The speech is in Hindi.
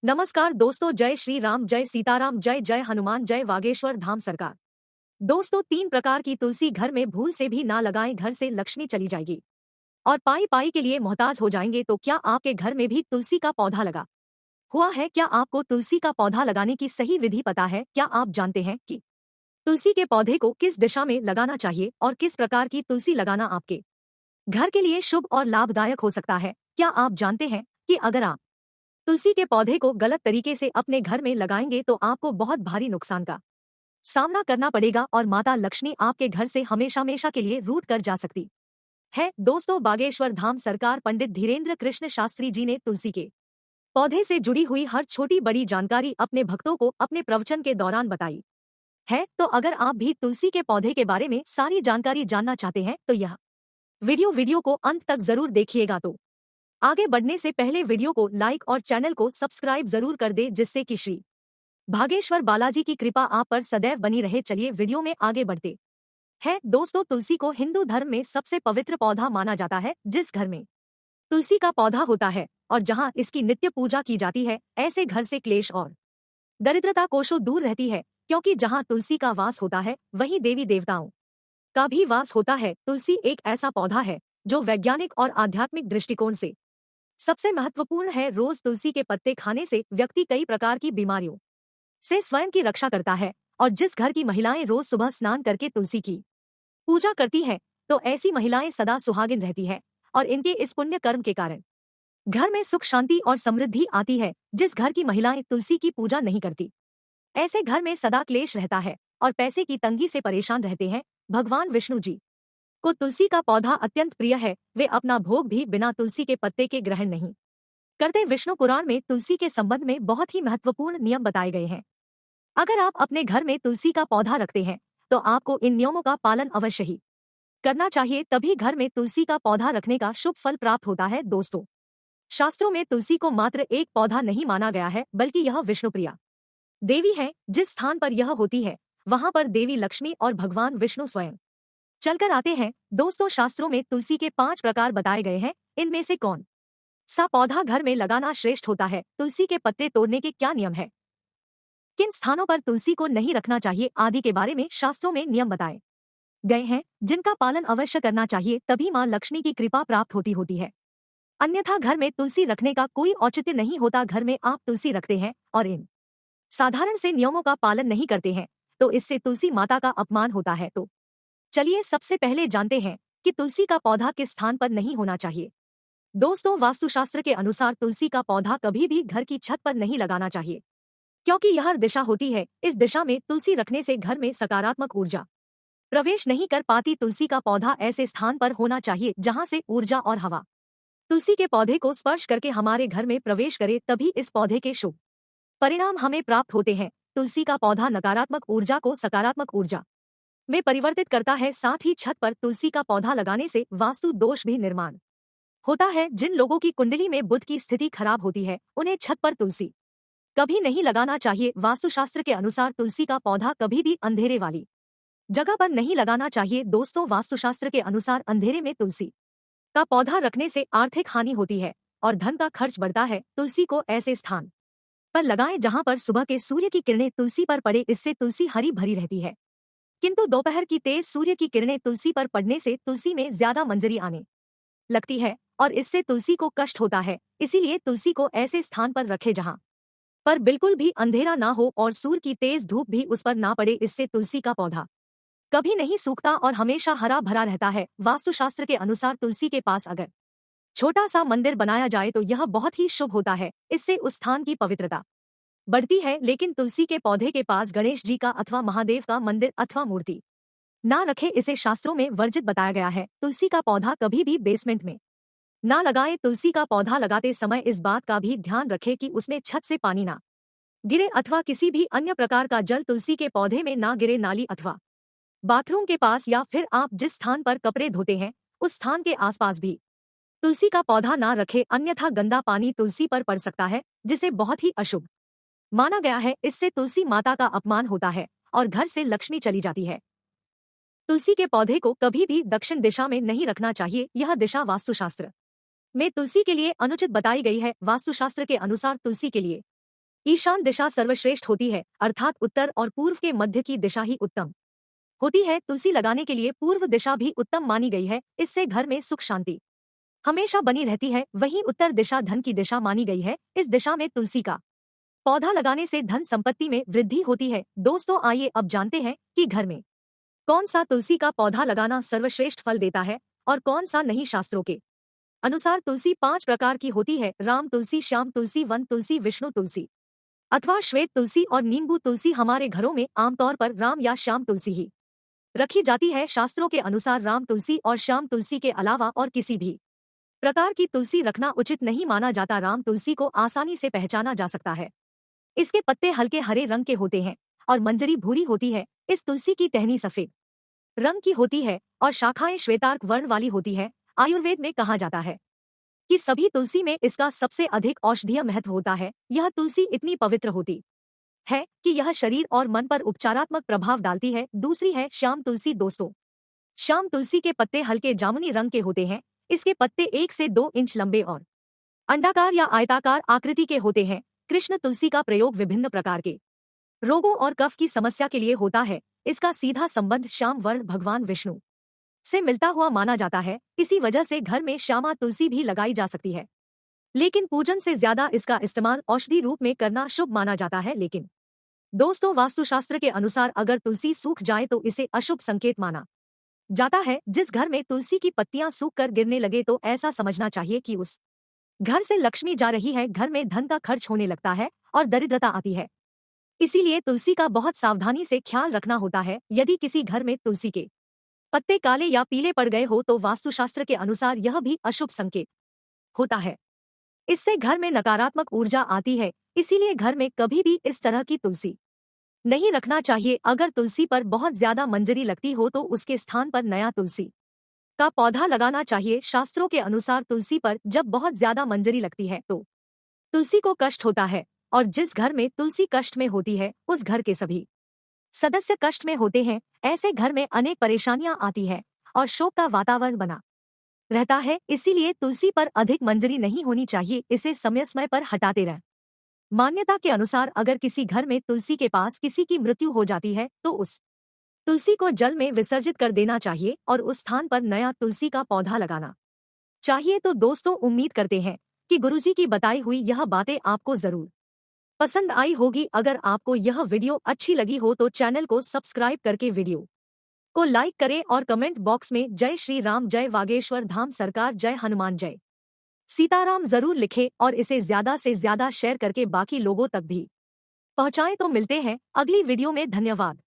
नमस्कार दोस्तों, जय श्री राम, जय सीताराम, जय जय हनुमान, जय वागेश्वर धाम सरकार। दोस्तों, 3 प्रकार की तुलसी घर में भूल से भी ना लगाएं, घर से लक्ष्मी चली जाएगी और पाई पाई के लिए मोहताज हो जाएंगे। तो क्या आपके घर में भी तुलसी का पौधा लगा हुआ है? क्या आपको तुलसी का पौधा लगाने की सही विधि पता है? क्या आप जानते हैं कि तुलसी के पौधे को किस दिशा में लगाना चाहिए और किस प्रकार की तुलसी लगाना आपके घर के लिए शुभ और लाभदायक हो सकता है? क्या आप जानते हैं कि अगर आप तुलसी के पौधे को गलत तरीके से अपने घर में लगाएंगे तो आपको बहुत भारी नुकसान का सामना करना पड़ेगा और माता लक्ष्मी आपके घर से हमेशा हमेशा के लिए रूठ कर जा सकती है। दोस्तों, बागेश्वर धाम सरकार पंडित धीरेन्द्र कृष्ण शास्त्री जी ने तुलसी के पौधे से जुड़ी हुई हर छोटी बड़ी जानकारी अपने भक्तों को अपने प्रवचन के दौरान बताई है। तो अगर आप भी तुलसी के पौधे के बारे में सारी जानकारी जानना चाहते हैं तो यह वीडियो को अंत तक जरूर देखिएगा। तो आगे बढ़ने से पहले वीडियो को लाइक और चैनल को सब्सक्राइब जरूर कर दे, जिससे कि श्री भागेश्वर बालाजी की कृपा आप पर सदैव बनी रहे। चलिए वीडियो में आगे बढ़ते हैं। दोस्तों, तुलसी को हिंदू धर्म में सबसे पवित्र पौधा माना जाता है। जिस घर में तुलसी का पौधा होता है और जहां इसकी नित्य पूजा की जाती है, ऐसे घर से क्लेश और दरिद्रता कोसों दूर रहती है, क्योंकि जहां तुलसी का वास होता है वहीं देवी देवताओं का भी वास होता है। तुलसी एक ऐसा पौधा है जो वैज्ञानिक और आध्यात्मिक दृष्टिकोण से सबसे महत्वपूर्ण है। रोज तुलसी के पत्ते खाने से व्यक्ति कई प्रकार की बीमारियों से स्वयं की रक्षा करता है और जिस घर की महिलाएं रोज सुबह स्नान करके तुलसी की पूजा करती हैं, तो ऐसी महिलाएं सदा सुहागिन रहती है और इनके इस पुण्य कर्म के कारण घर में सुख शांति और समृद्धि आती है। जिस घर की महिलाएं तुलसी की पूजा नहीं करती, ऐसे घर में सदा क्लेश रहता है और पैसे की तंगी से परेशान रहते हैं। भगवान विष्णु जी को तुलसी का पौधा अत्यंत प्रिय है। वे अपना भोग भी बिना तुलसी के पत्ते के ग्रहण नहीं करते। विष्णु पुराण में तुलसी के संबंध में बहुत ही महत्वपूर्ण नियम बताए गए हैं। अगर आप अपने घर में तुलसी का पौधा रखते हैं तो आपको इन नियमों का पालन अवश्य ही करना चाहिए, तभी घर में तुलसी का पौधा रखने का शुभ फल प्राप्त होता है। दोस्तों, शास्त्रों में तुलसी को मात्र एक पौधा नहीं माना गया है, बल्कि यह विष्णुप्रिया देवी है। जिस स्थान पर यह होती है वहां पर देवी लक्ष्मी और भगवान विष्णु स्वयं चलकर आते हैं। दोस्तों, शास्त्रों में तुलसी के 5 प्रकार बताए गए हैं। इनमें से कौन सा पौधा घर में लगाना श्रेष्ठ होता है? तुलसी के पत्ते तोड़ने के क्या नियम है? किन स्थानों पर तुलसी को नहीं रखना चाहिए आदि के बारे में शास्त्रों में नियम बताए गए हैं, जिनका पालन अवश्य करना चाहिए, तभी मां लक्ष्मी की कृपा प्राप्त होती है। अन्यथा घर में तुलसी रखने का कोई औचित्य नहीं होता। घर में आप तुलसी रखते हैं और इन साधारण से नियमों का पालन नहीं करते हैं तो इससे तुलसी माता का अपमान होता है। तो चलिए सबसे पहले जानते हैं कि तुलसी का पौधा किस स्थान पर नहीं होना चाहिए। दोस्तों, वास्तुशास्त्र के अनुसार तुलसी का पौधा कभी भी घर की छत पर नहीं लगाना चाहिए, क्योंकि यह दिशा होती है। इस दिशा में तुलसी रखने से घर में सकारात्मक ऊर्जा प्रवेश नहीं कर पाती। तुलसी का पौधा ऐसे स्थान पर होना चाहिए जहां से ऊर्जा और हवा तुलसी के पौधे को स्पर्श करके हमारे घर में प्रवेश करे, तभी इस पौधे के शुभ परिणाम हमें प्राप्त होते हैं। तुलसी का पौधा नकारात्मक ऊर्जा को सकारात्मक ऊर्जा में परिवर्तित करता है। साथ ही छत पर तुलसी का पौधा लगाने से वास्तु दोष भी निर्माण होता है। जिन लोगों की कुंडली में बुध की स्थिति खराब होती है, उन्हें छत पर तुलसी कभी नहीं लगाना चाहिए। वास्तुशास्त्र के अनुसार तुलसी का पौधा कभी भी अंधेरे वाली जगह पर नहीं लगाना चाहिए। दोस्तों, वास्तुशास्त्र के अनुसार अंधेरे में तुलसी का पौधा रखने से आर्थिक हानि होती है और धन का खर्च बढ़ता है। तुलसी को ऐसे स्थान पर लगाएं जहां पर सुबह के सूर्य की किरणें तुलसी पर पड़े, इससे तुलसी हरी भरी रहती है। किंतु दोपहर की तेज सूर्य की किरणें तुलसी पर पड़ने से तुलसी में ज्यादा मंजरी आने लगती है और इससे तुलसी को कष्ट होता है। इसीलिए तुलसी को ऐसे स्थान पर रखे जहां पर बिल्कुल भी अंधेरा ना हो और सूर्य की तेज धूप भी उस पर ना पड़े। इससे तुलसी का पौधा कभी नहीं सूखता और हमेशा हरा भरा रहता है। वास्तुशास्त्र के अनुसार तुलसी के पास अगर छोटा सा मंदिर बनाया जाए तो यह बहुत ही शुभ होता है। इससे उस स्थान की पवित्रता बढ़ती है। लेकिन तुलसी के पौधे के पास गणेश जी का अथवा महादेव का मंदिर अथवा मूर्ति ना रखे, इसे शास्त्रों में वर्जित बताया गया है। तुलसी का पौधा कभी भी बेसमेंट में ना लगाएं। तुलसी का पौधा लगाते समय इस बात का भी ध्यान रखें कि उसमें छत से पानी ना गिरे अथवा किसी भी अन्य प्रकार का जल तुलसी के पौधे में ना गिरे। नाली अथवा बाथरूम के पास या फिर आप जिस स्थान पर कपड़े धोते हैं उस स्थान के आसपास भी तुलसी का पौधा ना रखे, अन्यथा गंदा पानी तुलसी पर पड़ सकता है, जिसे बहुत ही अशुभ माना गया है। इससे तुलसी माता का अपमान होता है और घर से लक्ष्मी चली जाती है। तुलसी के पौधे को कभी भी दक्षिण दिशा में नहीं रखना चाहिए। यह दिशा वास्तुशास्त्र में तुलसी के लिए अनुचित बताई गई है। वास्तुशास्त्र के अनुसार तुलसी के लिए ईशान दिशा सर्वश्रेष्ठ होती है, अर्थात उत्तर और पूर्व के मध्य की दिशा ही उत्तम होती है। तुलसी लगाने के लिए पूर्व दिशा भी उत्तम मानी गई है, इससे घर में सुख शांति हमेशा बनी रहती है। वहीं उत्तर दिशा धन की दिशा मानी गई है, इस दिशा में तुलसी का पौधा लगाने से धन संपत्ति में वृद्धि होती है। दोस्तों आइए अब जानते हैं कि घर में कौन सा तुलसी का पौधा लगाना सर्वश्रेष्ठ फल देता है और कौन सा नहीं। शास्त्रों के अनुसार तुलसी 5 प्रकार की होती है: राम तुलसी, श्याम तुलसी, वन तुलसी, विष्णु तुलसी अथवा श्वेत तुलसी और नींबू तुलसी। हमारे घरों में आमतौर पर राम या श्याम तुलसी ही रखी जाती है। शास्त्रों के अनुसार राम तुलसी और श्याम तुलसी के अलावा और किसी भी प्रकार की तुलसी रखना उचित नहीं माना जाता। राम तुलसी को आसानी से पहचाना जा सकता है, इसके पत्ते हल्के हरे रंग के होते हैं और मंजरी भूरी होती है। इस तुलसी की टहनी सफेद रंग की होती है और शाखाएं श्वेतार्क वर्ण वाली होती है। आयुर्वेद में कहा जाता है कि सभी तुलसी में इसका सबसे अधिक औषधीय महत्व होता है। यह तुलसी इतनी पवित्र होती है कि यह शरीर और मन पर उपचारात्मक प्रभाव डालती है। दूसरी है श्याम तुलसी। दोस्तों, श्याम तुलसी के पत्ते हल्के जामुनी रंग के होते हैं। इसके पत्ते 1 से 2 इंच लंबे और अंडाकार या आयताकार आकृति के होते हैं। कृष्ण तुलसी का प्रयोग विभिन्न प्रकार के रोगों और कफ की समस्या के लिए होता है। इसका सीधा संबंध श्याम वर्ण भगवान विष्णु से मिलता हुआ माना जाता है। इसी वजह से घर में श्यामा तुलसी भी लगाई जा सकती है, लेकिन पूजन से ज्यादा इसका इस्तेमाल औषधि रूप में करना शुभ माना जाता है। लेकिन दोस्तों, वास्तुशास्त्र के अनुसार अगर तुलसी सूख जाए तो इसे अशुभ संकेत माना जाता है। जिस घर में तुलसी की पत्तियां सूख कर गिरने लगे तो ऐसा समझना चाहिए कि उस घर से लक्ष्मी जा रही है, घर में धन का खर्च होने लगता है और दरिद्रता आती है। इसीलिए तुलसी का बहुत सावधानी से ख्याल रखना होता है। यदि किसी घर में तुलसी के पत्ते काले या पीले पड़ गए हो तो वास्तुशास्त्र के अनुसार यह भी अशुभ संकेत होता है। इससे घर में नकारात्मक ऊर्जा आती है। इसीलिए घर में कभी भी इस तरह की तुलसी नहीं रखना चाहिए। अगर तुलसी पर बहुत ज्यादा मंजरी लगती हो तो उसके स्थान पर नया तुलसी का पौधा लगाना चाहिए। शास्त्रों के अनुसार तुलसी पर जब बहुत ज्यादा मंजरी लगती है तो तुलसी को कष्ट होता है, और जिस घर में तुलसी कष्ट में होती है उस घर के सभी सदस्य कष्ट में होते हैं। ऐसे घर में अनेक परेशानियां आती है और शोक का वातावरण बना रहता है। इसीलिए तुलसी पर अधिक मंजरी नहीं होनी चाहिए, इसे समय समय पर हटाते रहें। मान्यता के अनुसार अगर किसी घर में तुलसी के पास किसी की मृत्यु हो जाती है तो उस तुलसी को जल में विसर्जित कर देना चाहिए और उस स्थान पर नया तुलसी का पौधा लगाना चाहिए। तो दोस्तों, उम्मीद करते हैं कि गुरुजी की बताई हुई यह बातें आपको जरूर पसंद आई होगी। अगर आपको यह वीडियो अच्छी लगी हो तो चैनल को सब्सक्राइब करके वीडियो को लाइक करें और कमेंट बॉक्स में जय श्री राम, जय वागेश्वर धाम सरकार, जय हनुमान, जय सीताराम जरूर लिखें और इसे ज्यादा से ज्यादा शेयर करके बाकी लोगों तक भी पहुंचाएं। तो मिलते हैं अगली वीडियो में। धन्यवाद।